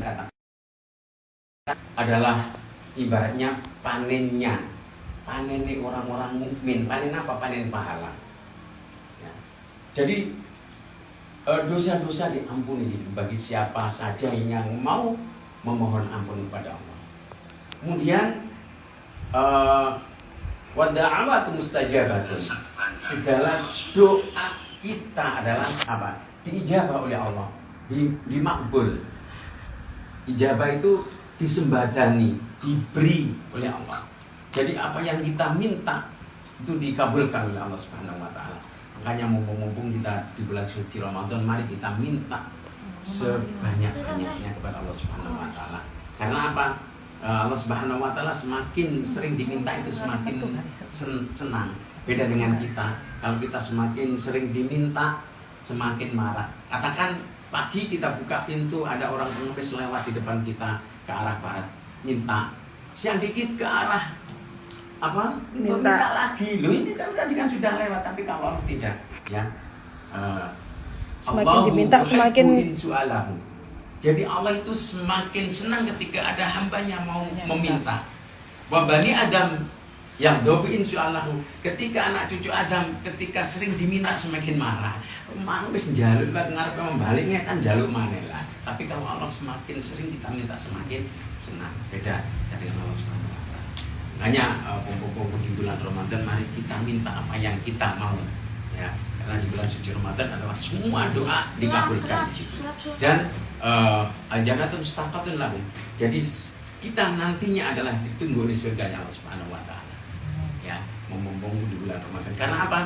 katakan adalah ibaratnya panennya, panen orang-orang mukmin. Panen apa? Panen pahala. Ya. Jadi dosa-dosa diampuni bagi siapa saja yang mau memohon ampun kepada Allah. Kemudian wa da'awatu mustajabatun. Segala doa kita adalah apa? Diijabah oleh Allah, dimakbul. Ijabah itu disembadani, diberi oleh Allah. Jadi apa yang kita minta itu dikabulkan oleh Allah Subhanahu wa taala. Makanya mumpung kita di bulan suci Ramadan, mari kita minta sebanyak-banyaknya kepada Allah Subhanahu wa taala. Karena apa? Allah Subhanahu wa taala semakin sering diminta itu semakin senang. Beda dengan kita. Kalau kita semakin sering diminta, semakin marah. Katakan pagi kita buka pintu, ada orang pengemis lewat di depan kita ke arah barat, minta. Siang dikit ke arah apa? Minta lagi. Loh, ini kan sudah lewat, tapi kalau Allah tidak, ya. Semakin diminta semakin su'alahu. Jadi Allah itu semakin senang ketika ada hambanya mau meminta. Wa bani Adam yang dobiin su'alahu. Ketika anak cucu Adam ketika sering diminta semakin marah. Mang wis njaluk kok ngarepe membaliknya kan njaluk maneh lah. Tapi kalau Allah semakin sering kita minta semakin senang. Beda dengan Allah Subhanahu wa taala. Makanya kumpul-kumpul di bulan Ramadan mari kita minta apa yang kita mau. Ya, karena di bulan suci Ramadan adalah semua doa dikabulkan di situ. Dan al-jannatu mustaqatun lahum. Jadi kita nantinya adalah ditunggu di surganya Allah Subhanahu wa taala. Ya, mumpung di bulan Ramadan. Karena apa?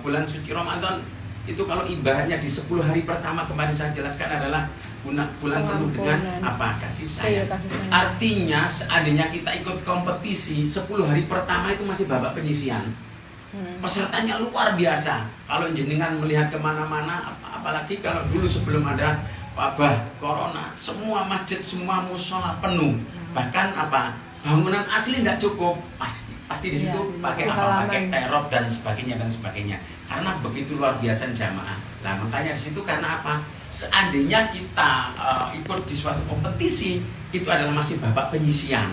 Bulan suci Ramadan itu kalau ibaratnya di 10 hari pertama kemarin saya jelaskan adalah bulan penuh dengan apa? Kasih sayang. Artinya seandainya kita ikut kompetisi 10 hari pertama itu masih babak penyisian. Pesertanya luar biasa. Kalau jenengan melihat kemana-mana, apalagi kalau dulu sebelum ada wabah corona, semua masjid, semua musola penuh. Bahkan apa? Bangunan asli tidak cukup. Pasti di situ pakai apa? Pakai terop dan sebagainya. Karena begitu luar biasa jamaah. Nah, makanya di situ karena apa? Seandainya kita ikut di suatu kompetisi, itu adalah masih babak penyisian.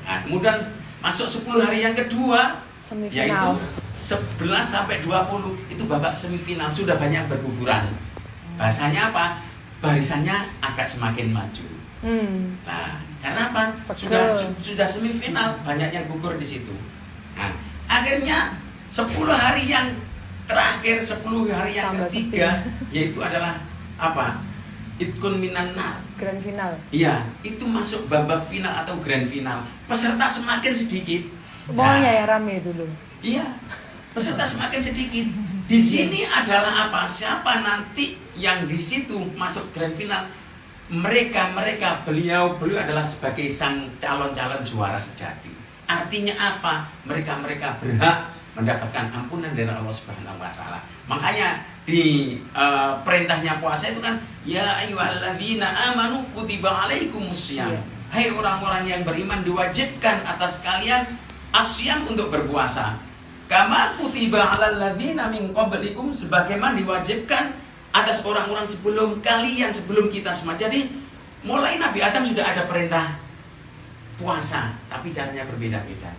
Nah, kemudian masuk 10 hari yang kedua, semifinal. Yaitu 11 sampai 20 itu babak semifinal, sudah banyak berguguran. Bahasanya apa? Barisannya agak semakin maju. Nah, karena apa? Sudah semifinal, banyak yang gugur di situ. Nah, akhirnya 10 hari yang terakhir, 10 hari yang ketiga, yaitu adalah apa? Itkun minan nar. Grand final. Iya, itu masuk babak final atau grand final. Peserta semakin sedikit. Pokoknya ya rame dulu. Iya, peserta semakin sedikit. Di sini adalah apa? Siapa nanti yang di situ masuk grand final? Mereka beliau adalah sebagai sang calon-calon juara sejati. Artinya apa? Mereka berhak mendapatkan ampunan dari Allah Subhanahu wa taala. Makanya di perintahnya puasa itu kan ya ayyuhalladzina amanu kutiba alaikumussyam. Hai orang-orang yang beriman, diwajibkan atas kalian asyam untuk berpuasa. Kama kutiba alal ladzina min qablikum, sebagaimana diwajibkan atas orang-orang sebelum kalian, sebelum kita semua. Jadi mulai Nabi Adam sudah ada perintah puasa, tapi caranya berbeda-beda.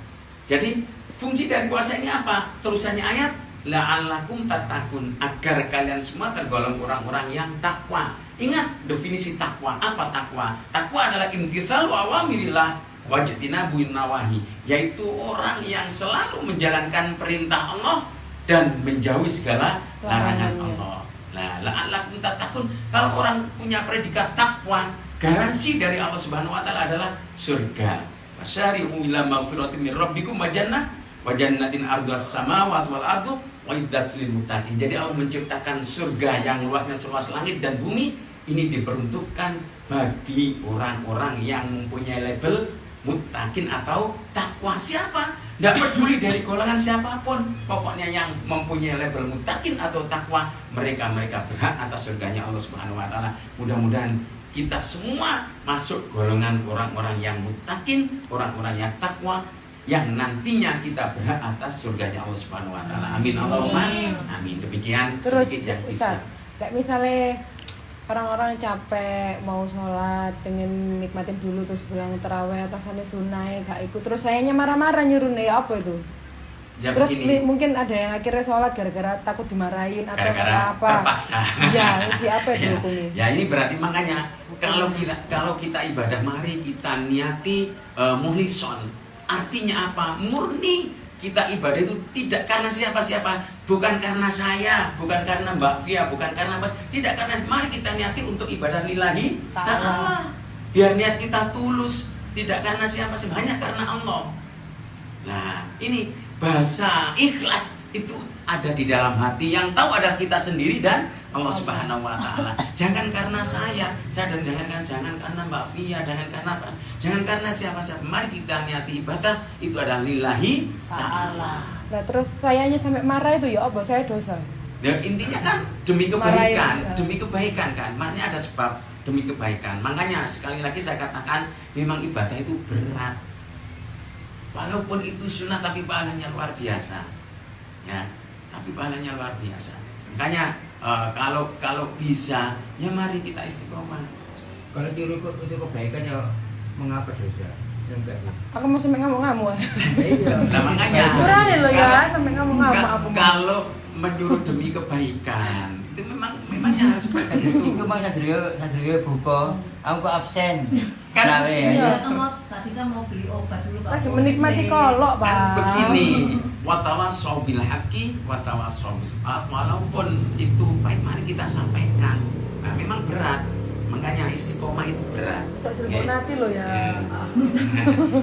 Jadi fungsi dari puasa ini apa? Terusannya ayat la'allakum tattaqun, agar kalian semua tergolong orang-orang yang takwa. Ingat definisi takwa. Apa takwa? Takwa adalah imtitsal wa awamirillah wajtinabu nawahi, yaitu orang yang selalu menjalankan perintah Allah dan menjauhi segala larangan Allah. Nah, la'allakum tattaqun, kalau orang punya predikat takwa, garansi dari Allah Subhanahu wa taala adalah surga. Wasyari'u ila maghfiratin min rabbikum wa jannatin ardhas samawati wal ardu wa iddat lil muttaqin. Jadi Allah menciptakan surga yang luasnya seluas langit dan bumi. Ini diperuntukkan bagi orang-orang yang mempunyai label muttaqin atau takwa. Siapa? Tidak peduli dari golongan siapapun, pokoknya yang mempunyai label muttaqin atau takwa, mereka berhak atas surganya Allah Subhanahu wa taala. Mudah-mudahan kita semua masuk golongan orang-orang yang muttaqin, orang-orang yang takwa, yang nantinya kita berhak atas surganya Allah Subhanahu wa taala. Amin Allahumma amin. Demikian terus, sedikit yang bisa. Kayak misalnya orang-orang capek mau sholat pengen nikmatin dulu terus bilang terawih atasannya sunai gak ikut terus sayanya marah-marah nyuruh nih apa itu Ya terus begini, mungkin ada yang akhirnya sholat gara-gara takut dimarahin atau gara-gara apa terpaksa. ya siapa itu Ya, hukumnya ya ini berarti makanya kalau kita ibadah, mari kita niati muhlison. Artinya apa? Murni kita ibadah itu tidak karena siapa-siapa, bukan karena saya, bukan karena Mbak Fia, bukan karena apa, tidak karena, mari kita niati untuk ibadah lillahi ta'ala. Biar niat kita tulus, tidak karena siapa-siapa, hanya karena Allah. Nah, ini bahasa ikhlas itu ada di dalam hati, yang tahu adalah kita sendiri dan Allah Subhanahu wa taala. Jangan karena saya dan jangan karena Mbak Fia, jangan karena apa? Jangan karena siapa-siapa. Mari kita niati ibadah itu adalah lillahi ta'ala. nah terus sayanya sampai marah itu ya apa saya dosa Ya, intinya kan demi kebaikan, demi kebaikan kan. Makanya ada sebab demi kebaikan. Makanya sekali lagi saya katakan memang ibadah itu berat. Walaupun itu sunnah tapi pahalanya luar biasa. Ya, tapi pahalanya luar biasa. Makanya kalau bisa ya mari kita istiqomah. Kalau nyuruh itu kebaikan ya mengapa dosa? Yang enggak. aku mau sampai ngamuk-ngamuk Iya. Nah, makanya Kurangin loh ya sampai ngamuk-ngamuk apa kalau menyuruh demi kebaikan itu memangnya harus seperti itu. Iku mang sadurunge buka, aku kok absen. Kan Gawe iya. ayo. Tadi kan mau beli obat dulu Pak. lagi menikmati kolok Kan Bang begini, watawasau bil haqqi watawasau bis walaupun itu pahit mari kita sampaikan. Nah, memang berat. Makanya istiqomah itu berat. sok Ya. nanti lo ya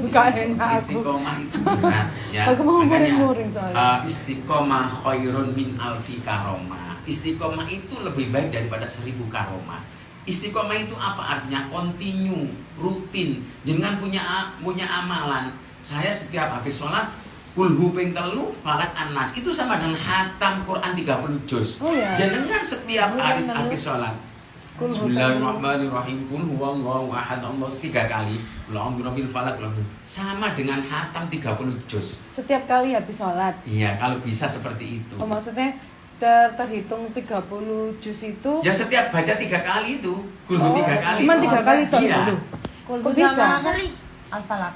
Gak enak aku. Istiqomah itu berat ya. Aku mau Makanya, muring-muring soalnya. istiqomah khairun min alfi karomah. Istiqomah itu lebih baik daripada 1000 karomah. Istiqomah itu apa artinya? Continue, rutin. Jangan punya amalan. Saya setiap habis sholat kulhu ping telu falak anas itu sama dengan hatam Quran 30 juz. Oh, ya. Jangan setiap Kulhu habis ping telu. sholat Kulhu Bismillahirrahmanirrahim. Qul huwallahu ahad. Allah 3 kali. Qul a'udzu birabbil falaq. Sama dengan hatam 30 juz. setiap kali habis sholat Iya, kalau bisa seperti itu. oh, maksudnya terhitung 30 juz itu Ya setiap baca 3 kali itu. Qul Oh, 3 kali. cuman 3 kali toh Iya. dulu. Kul Kok bisa? Al-Falaq.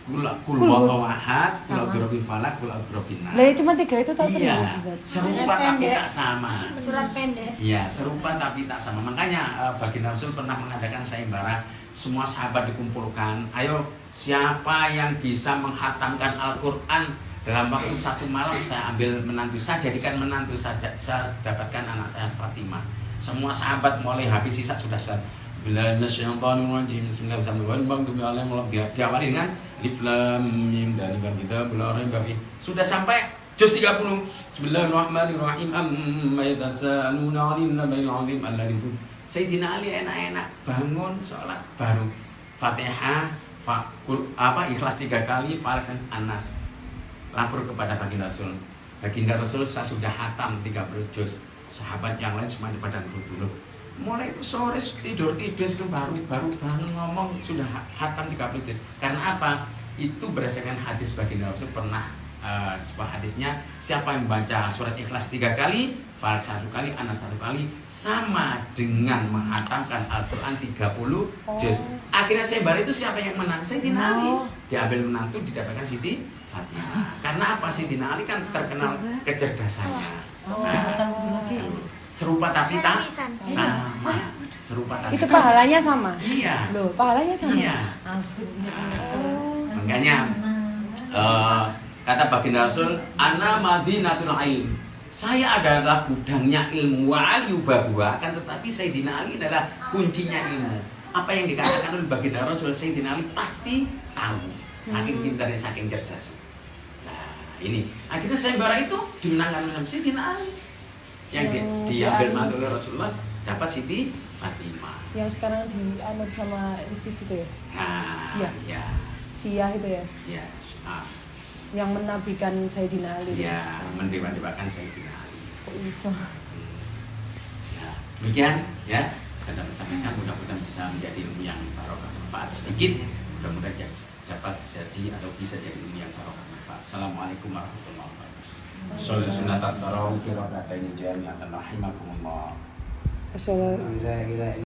Qul huwallahu ahad. Qul a'udzu birabbil falaq. Qul a'udzu birabbin nas. lah ya cuma 3 itu tak Iya, serius Ustaz. serupa tapi Pendek. tak sama. Surat pendek. Iya, serupa tapi tak sama. Makanya baginda Rasul pernah mengadakan sayembara, semua sahabat dikumpulkan. Ayo, siapa yang bisa menghatamkan Al-Qur'an dalam waktu 1 malam, saya ambil menantu, saya jadikan menantu saja, saya dapatkan anak saya Fatimah. Semua sahabat mulai habis sisa sudah selesai. Bismillahirrahmanirrahim. Bismillahirrahmanirrahim. Diawali dengan Alif Lam Mim Dzalika kitabul la raiba fihi. Sudah sampai juz 30. Bismillahirrahmanirrahim. Amma yatasaaluna 'anil naba'il 'azim alladzi fi. Sayyidina Ali enak-enak bangun sholat baru Fatihah, Ikhlas 3 kali, Falaq dan Anas. Lapor kepada baginda Rasul. Baginda Rasul saya sudah hatam 30 juz. Sahabat yang lain semuanya pada dulu. Mulai sore tidur itu baru ngomong sudah hatam 30 juz. Karena apa? Itu berdasarkan hadis baginda Rasul pernah sebuah hadisnya, siapa yang membaca surat Ikhlas 3 kali, Falaq 1 kali, Anas 1 kali, sama dengan menghatamkan Al-Quran 30 juz. Akhirnya sayembara itu siapa yang menang? Sayyidina Ali. Diambil menantu, didapatkan Siti Fatimah. Karena apa? Sayyidina Ali kan terkenal kecerdasannya. Serupa tapi tak sama. Serupa tapi Itu pahalanya sama. Iya. Loh, pahalanya sama. Iya. Makanya kata baginda Rasul, ana madinatul ilm. Saya adalah gudangnya ilmu wa aliyubahuwa, kan tetapi Sayyidina Ali adalah kuncinya ilmu. Apa yang dikatakan oleh baginda Rasul, Sayyidina Ali pasti tahu. Saking pintarnya, saking cerdas. Nah, ini akhirnya sayembara itu dimenangkan oleh Sayyidina Ali. Yang diambil mantu oleh Rasulullah, dapat Siti Fatimah. Yang sekarang dianut sama ISIS itu ya. Nah, Iya. ya, Syiah itu ya. ya, Yang menabikan Sayyidina Ali. ya, mendewa-dewakan Sayyidina Ali. Kok bisa? Ya, demikian ya, saya dapat sampaikan, mudah-mudahan bisa menjadi ilmu yang barokah manfaat sedikit, mudah-mudahan dapat jadi atau bisa jadi ilmu yang barokah manfaat. Assalamualaikum warahmatullahi wabarakatuh. Sallallahu sunatan tarawih fi raka'ataini jami'atan rahimakumullah. Sholat. Saya kira